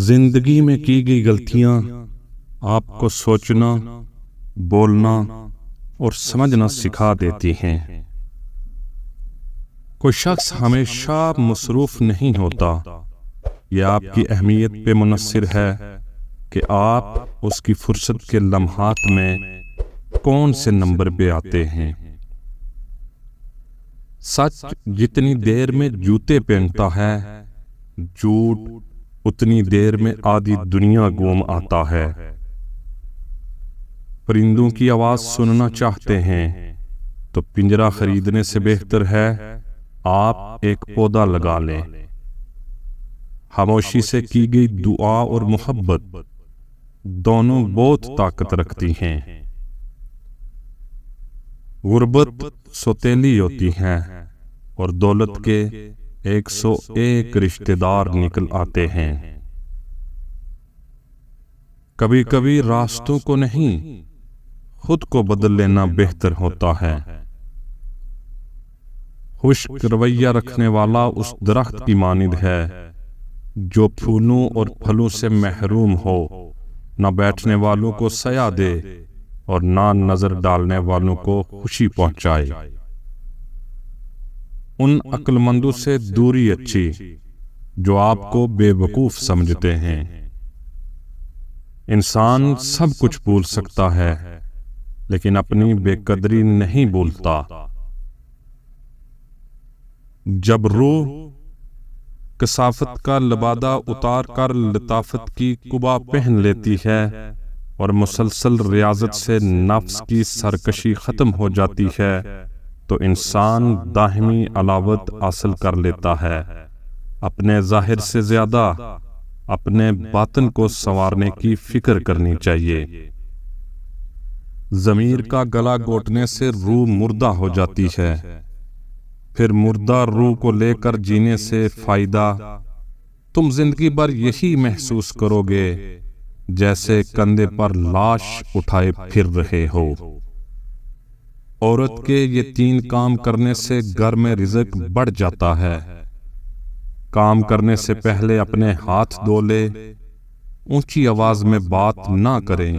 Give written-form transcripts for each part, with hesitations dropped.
زندگی میں کی گئی غلطیاں آپ کو سوچنا، بولنا اور سمجھنا سکھا دیتی ہیں۔ کوئی شخص ہمیشہ مصروف نہیں ہوتا، یہ آپ کی اہمیت پہ منحصر ہے کہ آپ اس کی فرصت کے لمحات میں کون سے نمبر پہ آتے ہیں۔ سچ جتنی دیر میں جوتے پہنتا ہے، جھوٹ اتنی دیر میں آدھی دنیا گھوم آتا ہے۔ پرندوں کی آواز سننا چاہتے ہیں تو پنجرہ خریدنے سے بہتر ہے آپ ایک پودا لگا لیں۔ خاموشی سے کی گئی دعا اور محبت دونوں بہت طاقت رکھتی ہیں۔ غربت سوتیلی ہوتی ہے اور دولت کے 101 رشتہ دار نکل آتے ہیں۔ کبھی کبھی راستوں کو نہیں، خود کو بدل لینا بہتر ہوتا ہے۔ خشک رویہ رکھنے والا اس درخت کی مانند ہے جو پھولوں اور پھلوں سے محروم ہو، نہ بیٹھنے والوں کو سایہ دے اور نہ نظر ڈالنے والوں کو خوشی پہنچائے۔ ان عقل مندوں سے دوری اچھی جو آپ کو بے وقوف سمجھتے ہیں۔ انسان سب کچھ بھول سکتا ہے لیکن اپنی بے قدری نہیں بھولتا۔ جب روح کثافت کا لبادہ اتار کر لطافت کی قبا پہن لیتی ہے اور مسلسل ریاضت سے نفس کی سرکشی ختم ہو جاتی ہے تو انسان دائمی علاوت حاصل کر لیتا ہے۔ اپنے ظاہر سے زیادہ اپنے باطن کو سنوارنے کی فکر کرنی چاہیے۔ ضمیر کا گلا گھونٹنے سے روح مردہ ہو جاتی ہے، پھر مردہ روح کو لے کر جینے سے فائدہ؟ تم زندگی بھر یہی محسوس کرو گے جیسے کندھے پر لاش اٹھائے پھر رہے ہو۔ عورت کے یہ 3 کام کرنے سے گھر میں رزق بڑھ جاتا ہے۔ کام کرنے سے پہلے اپنے ہاتھ دھو لے، اونچی آواز میں بات نہ کریں،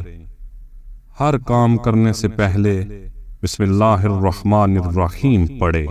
ہر کام کرنے سے پہلے بسم اللہ الرحمن الرحیم پڑھے۔